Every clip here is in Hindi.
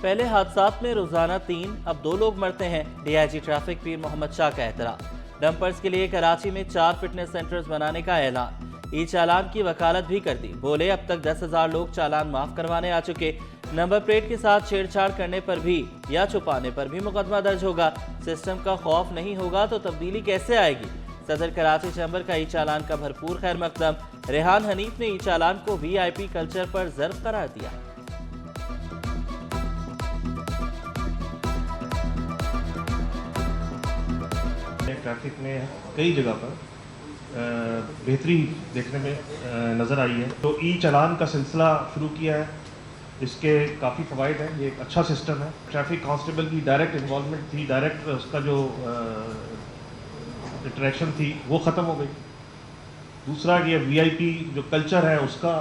पहले हादसात में रोजाना 3 अब 2 लोग मरते हैं। डीआईजी ट्रैफिक पीर मोहम्मद शाह का एतराफ़। डंपर्स के लिए कराची में 4 फिटनेस सेंटर्स बनाने का ऐलान। ई चालान की वकालत भी कर दी। बोले अब तक 10,000 लोग चालान माफ करवाने आ चुके। नंबर प्लेट के साथ छेड़छाड़ करने पर भी या छुपाने पर भी मुकदमा दर्ज होगा। सिस्टम का खौफ नहीं होगा तो तब्दीली कैसे आएगी। सदर कराची चैम्बर का ई चालान का भरपूर खैर मकदम। रेहान हनीफ ने ई चालान को VIP कल्चर पर ज़र्ब करार दिया। ट्रैफिक में कई जगह पर बेहतरी देखने में नज़र आई है। तो ई चालान का सिलसिला शुरू किया है। इसके काफ़ी फ़वाइद हैं। ये एक अच्छा सिस्टम है। ट्रैफिक कांस्टेबल की डायरेक्ट इन्वॉल्वमेंट थी, डायरेक्ट उसका जो इंटरेक्शन थी वो ख़त्म हो गई। दूसरा ये VIP जो कल्चर है उसका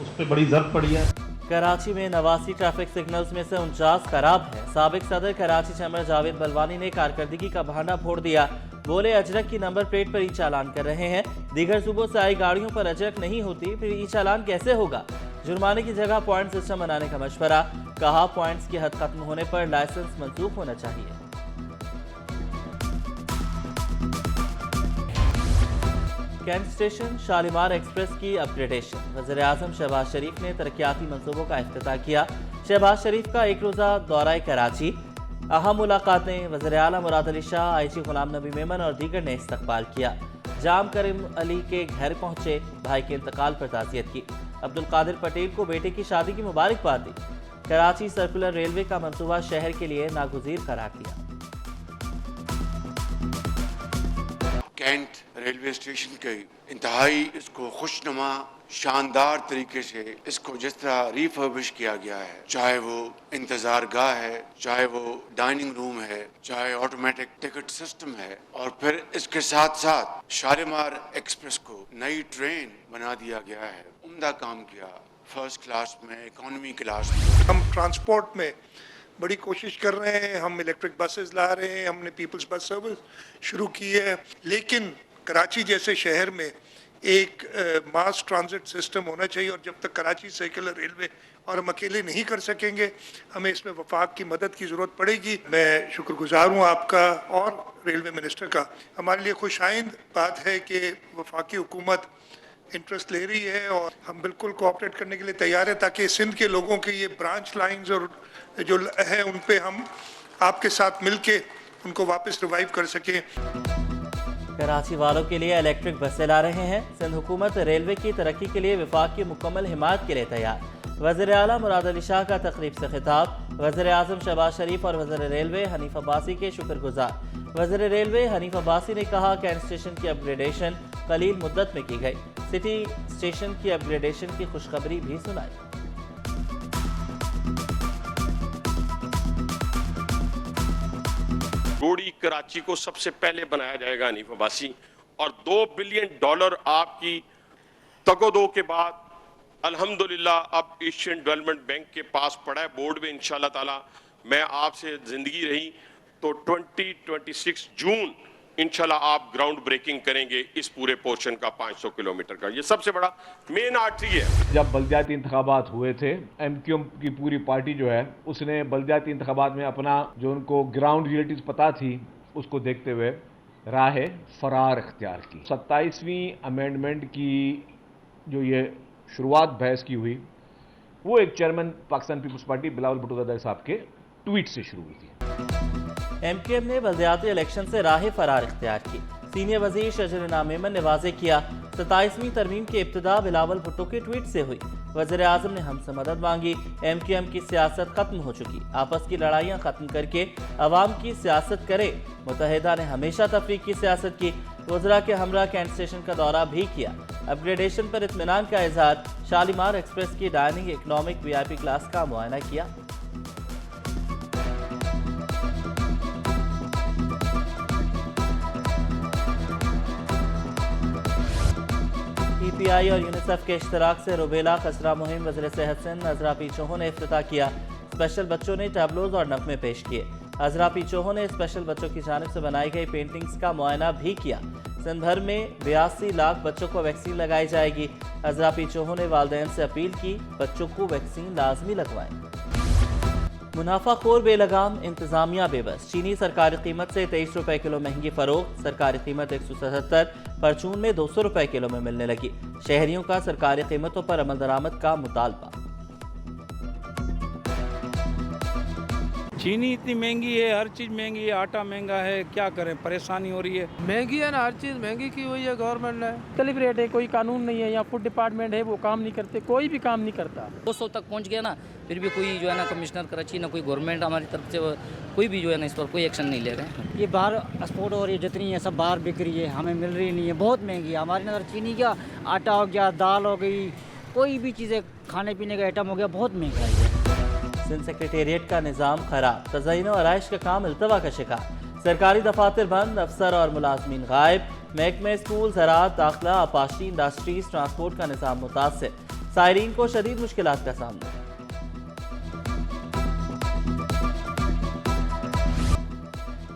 उस पर बड़ी ज़रूरत पड़ी है। कराची में 89 ट्रैफिक सिग्नल्स में से 49 खराब है। साबिक सदर कराची चैम्बर जावेद बलवानी ने कारकर्दगी का बहाना फोड़ दिया। बोले अजरक की नंबर प्लेट पर ई चालान कर रहे हैं। दीगर सूबों से आई गाड़ियों पर अजरक नहीं होती, फिर ई चालान कैसे होगा। जुर्माने की जगह पॉइंट सिस्टम बनाने का मशवरा। कहा पॉइंट्स की हद खत्म होने पर लाइसेंस मंसूख होना चाहिए। कैंट स्टेशन शालीमार एक्सप्रेस की अपग्रेडेशन। वज़ीर आज़म शहबाज शरीफ ने तरक्याती मंसूबों का इफ्तिताह किया। शहबाज शरीफ का 1 रोज़ा दौरा कराची। अहम मुलाकातें। वज़ीर आला मुराद अली शाह, IG गुलाम नबी मेमन और दीगर ने इस्तकबाल किया। जाम करीम अली के घर पहुंचे, भाई के इंतकाल पर ताज़ियत की। अब्दुल कादिर पटेल को बेटे की शादी की मुबारकबाद दी। कराची सर्कुलर रेलवे का मंसूबा शहर के लिए नागुज़ीर करार दिया। कैंट रेलवे स्टेशन के इंतहाई इसको खुशनुमा शानदार तरीके से इसको जिस तरह रिफर्बिश किया गया है, चाहे वो इंतजार गाह है, चाहे वो डाइनिंग रूम है, चाहे ऑटोमेटिक टिकट सिस्टम है, और फिर इसके साथ साथ शालीमार एक्सप्रेस को नई ट्रेन बना दिया गया है। उम्दा काम किया, फर्स्ट क्लास में, इकोनॉमी क्लास में। हम ट्रांसपोर्ट में बड़ी कोशिश कर रहे हैं। हम इलेक्ट्रिक बसेस ला रहे हैं, हमने पीपल्स बस सर्विस शुरू की है, लेकिन कराची जैसे शहर में एक मास ट्रांजिट सिस्टम होना चाहिए। और जब तक कराची सर्कुलर रेलवे और हम अकेले नहीं कर सकेंगे, हमें इसमें वफाक की मदद की ज़रूरत पड़ेगी। मैं शुक्रगुजार हूँ आपका और रेलवे मिनिस्टर का। हमारे लिए खुशाइंद बात है कि वफाकी हुकूमत इंटरेस्ट ले रही है और हम बिल्कुल कोऑपरेट करने के लिए तैयार है, ताकि सिंध के लोगों के ये ब्रांच लाइंस और जो है उन पे हम आपके साथ मिलके उनको वापस रिवाइव कर सकें। कराची वालों के लिए इलेक्ट्रिक बसें ला रहे हैं। सिंध हुकूमत रेलवे की तरक्की के लिए विफाक की मुकम्मल हिमायत के लिए तैयार। वज़ीर आला मुराद अली शाह का तकरीब से खिताब। वज़ीर आज़म शहबाज शरीफ और वज़ीर रेलवे हनीफ अब्बासी के शुक्रगुजार। वज़ीर रेलवे हनीफ अब्बासी ने कहा कैंट स्टेशन की अपग्रेडेशन कलील मुद्दत में की गई। सिटी स्टेशन की अपग्रेडेशन की खुशखबरी भी सुनाई। रोड़ी कराची को सबसे पहले बनाया जाएगा हनीफ अब्बासी, और $2 बिलियन आपकी तगोदो के बाद अल्हम्दुलिल्लाह अब एशियन डेवलपमेंट बैंक के पास पड़ा है बोर्ड में। इंशाल्लाह ताला मैं आपसे जिंदगी रही तो 2026 जून इंशाल्लाह आप ग्राउंड ब्रेकिंग करेंगे इस पूरे पोर्शन का 500 किलोमीटर का। ये सबसे बड़ा मेन आर्टरी है। जब बल्दियाती इंतखाबात हुए थे, MQM की पूरी पार्टी जो है उसने बल्दियाती इंतखाबात में अपना जो उनको ग्राउंड रियलिटीज पता थी उसको देखते हुए राह फरार इख्तियार की। 27वीं अमेंडमेंट की जो ये शुरुआत बहस की हुई वो एक चेयरमैन पाकिस्तान पीपल्स पार्टी बिलावल भुट्टो ज़रदारी साहब के ट्वीट से शुरू हुई थी। MQM ने बल्दियाती इलेक्शन से राह फरार इख्तियार की। सीनियर वजीर शजर इनाम मेमन ने वाज़ेह किया 27वीं तरमीम की इब्तिदा बिलावल भुट्टो के ट्वीट से हुई। वज़ीर आज़म ने हमसे मदद मांगी। MQM की सियासत खत्म हो चुकी, आपस की लड़ाइयाँ खत्म करके अवाम की सियासत करे। मुत्तहिदा ने हमेशा तफरीक की सियासत की। वज़रा के हमरा कैंट स्टेशन का दौरा भी किया। अपग्रेडेशन पर इत्मीनान का इजहार। शालीमार एक्सप्रेस की डाइनिंग इकोनॉमिक VIP क्लास का मुआयना किया। PI और यूनिसेफ के इश्तराक से रुबेला खसरा मुहिम वज़ीर सेहत सिंध अजरा पी चौहान ने इफ्तिताह किया। स्पेशल बच्चों ने टैबलोज और नगमे पेश किए। अजरा पी चौहान ने स्पेशल बच्चों की जानिब से बनाई गई पेंटिंग्स का मुआयना भी किया। सिंध भर में 82 लाख बच्चों को वैक्सीन लगाई जाएगी। अजरा पी चौहान ने वालिदैन से अपील की बच्चों को वैक्सीन लाजमी लगवाएं। मुनाफाखोर बेलगाम, इंतजामिया बेबस। चीनी सरकारी कीमत से 23 रुपए किलो महंगी फरोख्त, सरकारी कीमत 177, परचून में 200 रुपए किलो में मिलने लगी। शहरियों का सरकारी कीमतों पर अमल दरामद का मुतालबा। चीनी इतनी महंगी है, हर चीज़ महंगी है, आटा महंगा है, क्या करें, परेशानी हो रही है। महंगी है ना, हर चीज़ महंगी की हुई है गवर्नमेंट ने। मुख्तलिफ रेट है, कोई कानून नहीं है। यहाँ फूड डिपार्टमेंट है, वो काम नहीं करते, कोई भी काम नहीं करता। 200 तक पहुँच गया ना, फिर भी कोई जो है ना कमिश्नर कराची ना कोई गवर्नमेंट हमारी तरफ से कोई भी जो है ना इस पर कोई एक्शन नहीं ले रहे हैं। ये बाहर एक्सपोर्ट हो रही है, जितनी है सब बाहर बिक रही है, हमें मिल रही नहीं है, बहुत महंगी है। हमारी नज़र चीनी का आटा हो गया, दाल हो गई, कोई भी चीज़ें खाने पीने का आइटम हो गया, बहुत महंगाई है। सिंध सेक्रेटेरिएट का निज़ाम खराब, तज़यीन और आइश का काम इल्तवा का शिकार। सरकारी दफातर बंद, अफसर और मुलाजमीन गायब। महकमे स्कूल, ज़राअत, दाखिला, आपाशी, इंडस्ट्रीज, ट्रांसपोर्ट का निज़ाम मुतासर। सायरीन को शदीद मुश्किलात का सामना।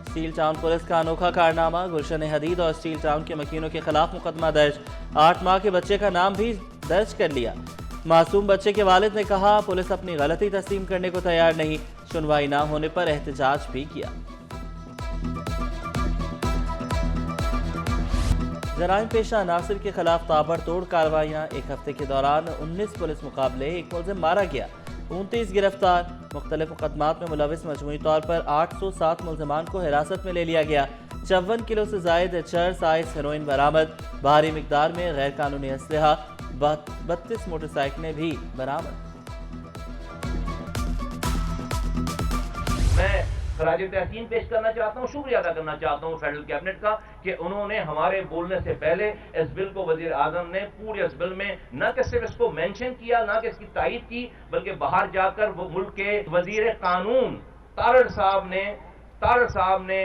स्टील टाउन पुलिस का अनोखा कारनामा, गुलशन हदीद और स्टील टाउन के मकीनों के खिलाफ मुकदमा दर्ज। 8 माह के बच्चे का नाम भी दर्ज कर लिया। मासूम बच्चे के वालिद ने कहा, पुलिस अपनी गलती तस्लीम करने को तैयार नहीं। सुनवाई ना होने पर एहतजाज भी किया। जराइम पेशा अनासर के खिलाफ ताबड़तोड़ कार्रवाइयाँ। एक हफ्ते के दौरान 19 पुलिस मुकाबले, एक मुलजिम मारा गया, 29 गिरफ्तार। मुख्तलिफ मुकदमात में मुलविस मजमूई तौर पर 807 मुलजमान को हिरासत में ले लिया गया। 54 किलो से जायद चर्स आइस हेरोइन बरामद। भारी मिकदार में गैर कानूनी असलहा, 32 मोटरसाइकिलें भी बरामद। मैं खराज तहसीन पेश करना चाहता हूँ, शुक्रिया अदा करना चाहता हूँ फेडरल कैबिनेट का कि उन्होंने हमारे बोलने से पहले इस बिल को वजीर आजम ने पूरे इस बिल में न कि सिर्फ इसको मेंशन किया, न कि इसकी तायीद की, बल्कि बाहर जाकर वो मुल्क के वजीर कानून तारड़ साहब ने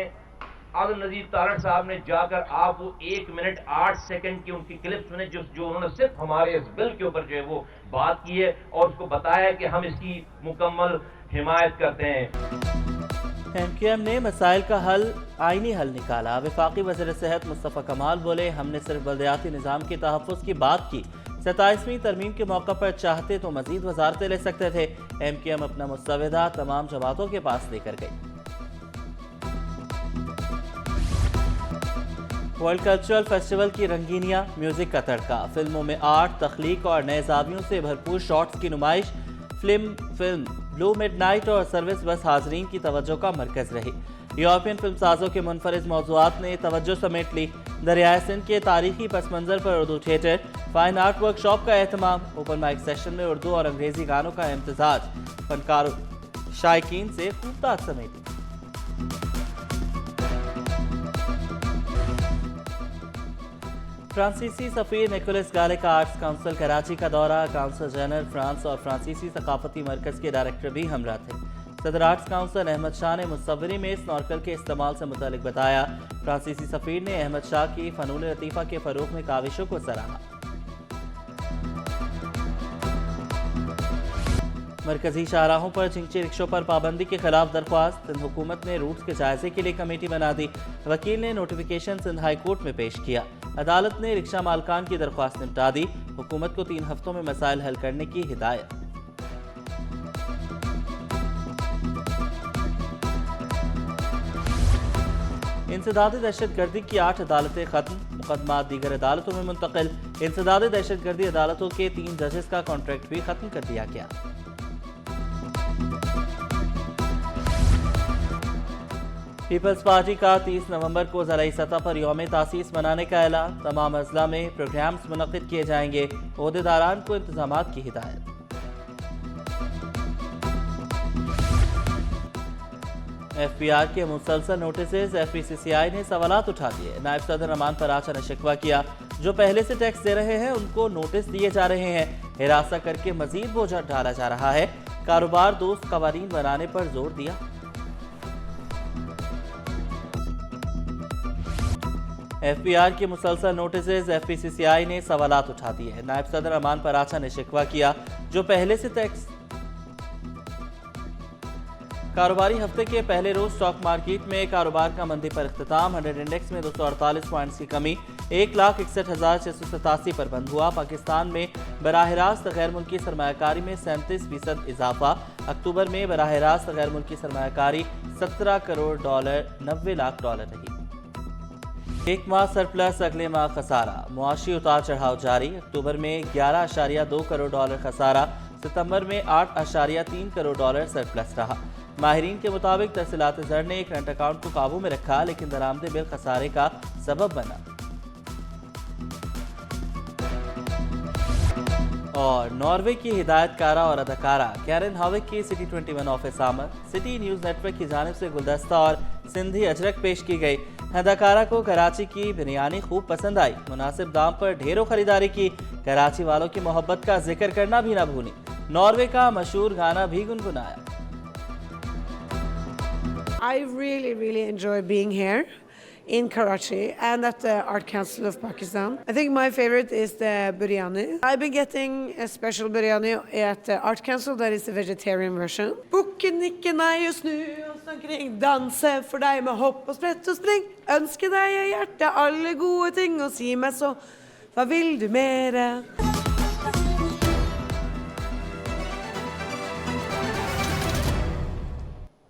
आदम नजीर तारड़ साहब ने जाकर आप वो 1 मिनट 8 सेकंड की उनकी क्लिप सुने जो उन्होंने सिर्फ हमारे इस बिल के ऊपर जो है वो बात की है और उसको बताया कि हम इसकी मुकम्मल हिमायत करते हैं। MQM ने मसाइल का हल आईनी हल निकाला। वफाकी वज़ीर सेहत मुस्तफ़ा कमाल बोले, हमने सिर्फ बलदियाती निज़ाम के तहफ़्फ़ुज़ की बात की। 27वीं तरमीम के मौका पर चाहते तो मज़ीद वज़ारतें ले सकते थे। MQM अपना मुस्तविदा तमाम जमातों के पास लेकर गई। वर्ल्ड कल्चरल फेस्टिवल की रंगीनियां, म्यूजिक का तड़का, फिल्मों में आर्ट, तख्लीक और नए जावियों से भरपूर शॉट्स की नुमाइश। फिल्म ब्लू मिडनाइट और सर्विस बस हाजरीन की तवज्जो का मरकज रही। यूरोपियन फिल्म साजों के मुनफरिद मौज़ूआत ने तवज्जो समेट ली। दरियाए सिंध के तारीखी पस मंजर पर Urdu theatre, fine art workshop का एहतमाम, ओपन माइक सेशन में उर्दू और अंग्रेजी गानों का इम्तिजाज, फनकारों शायकीन से खूब ताक समेटी। फ्रांसीसी सफ़ीर निकोलस गाले का आर्ट्स काउंसिल कराची का दौरा। काउंसिल जनरल फ्रांस और फ्रांसीसी सकाफती मरकज़ के डायरेक्टर भी हमरा थे। सदर आर्ट्स काउंसिल अहमद शाह ने मुसव्वरी में स्नॉर्कल के इस्तेमाल से मुतालिक बताया। फ्रांसीसी सफ़ीर ने अहमद शाह की फ़नून लतीफ़ा के फ़रोग़ में काविशों को सराहा। मरकजी शाहराहों पर चिंची रिक्शों पर पाबंदी के खिलाफ दरख्वास्त। सिंध हुकूमत ने रूट्स के जायजे के लिए कमेटी बना दी। वकील ने नोटिफिकेशन सिंध हाई कोर्ट में पेश किया। अदालत ने रिक्शा मालकान की दरख्वास्त निपटा दी। हुकूमत को 3 हफ्तों में मसाइल हल करने की हिदायत। इंसदादी दहशतगर्दी की 8 अदालतें खत्म, मुकदमा दीगर अदालतों में मुंतकिल। इंसदादी दहशतगर्दी अदालतों के 3 जजेस का कॉन्ट्रैक्ट भी खत्म कर दिया गया। पीपल्स पार्टी का 30 नवंबर को ज़राई सतह पर यौम तासीस मनाने का ऐलान। तमाम अजला में प्रोग्राम्स मुनक़िद किए जाएंगे। ओहदेदारान को इंतजामात की हिदायत। FPR के मुसलसल नोटिस। FPCCI ने सवालात उठा दिए। नायब सदर अमान पराचा ने शिकवा किया, जो पहले से टैक्स दे रहे हैं उनको नोटिस दिए जा रहे हैं। हिरासत करके मजीद बोझ डाला जा रहा है। कारोबार दोस्त कवानीन बनाने पर जोर दिया। FPR के मुसलसल नोटिस। FPCCI ने सवालात उठा दिए। नायब सदर अमान पराचा ने शिकवा किया, जो पहले से टैक्स। कारोबारी हफ्ते के पहले रोज स्टॉक मार्केट में कारोबार का मंदी पर इख्तिताम। 100 इंडेक्स में 248 पॉइंट्स की कमी। 1,61,687 पर बंद हुआ। पाकिस्तान में बराह रास्त गैर मुल्की सरमायाकारी में 37% इजाफा। अक्टूबर में बराह रास्त गैर मुल्की सरमायाकारी $17 करोड़, $90 लाख रही। एक माह सरप्लस, अगले माह खसारा, मुआशी उतार चढ़ाव जारी। अक्टूबर में $11.2 करोड़ खसारा, सितंबर में $8.3 करोड़ सरप्लस रहा। माहिरीन के मुताबिक तहसीलात ज़र ने करंट अकाउंट को काबू में रखा, लेकिन दरामदे बिल खसारे का सबब बना। और नॉर्वे की हिदायतकारा और अदाकारा कैरन हाविक की सिटी 21 ऑफिस आमद। सिटी न्यूज़ नेटवर्क की जानिब से गुलदस्ता और सिंधी अजरक पेश की गई। अदाकारा को कराची की बिरयानी खूब पसंद आई। मुनासिब दाम पर ढेरों खरीदारी की। कराची वालों की मोहब्बत का जिक्र करना भी ना भूली। नॉर्वे का मशहूर गाना भी गुनगुनाया। I really enjoy being here in Karachi and at the Art Council of Pakistan. I think my favorite is the biryani. I've been getting a special biryani at the Art Council that is the vegetarian version. Bukke, nikke, nei og snu oss omkring, danse for deg med hopp og sprett og spring. Ønske deg i hjertet alle gode ting og si meg så, hva vil du mere?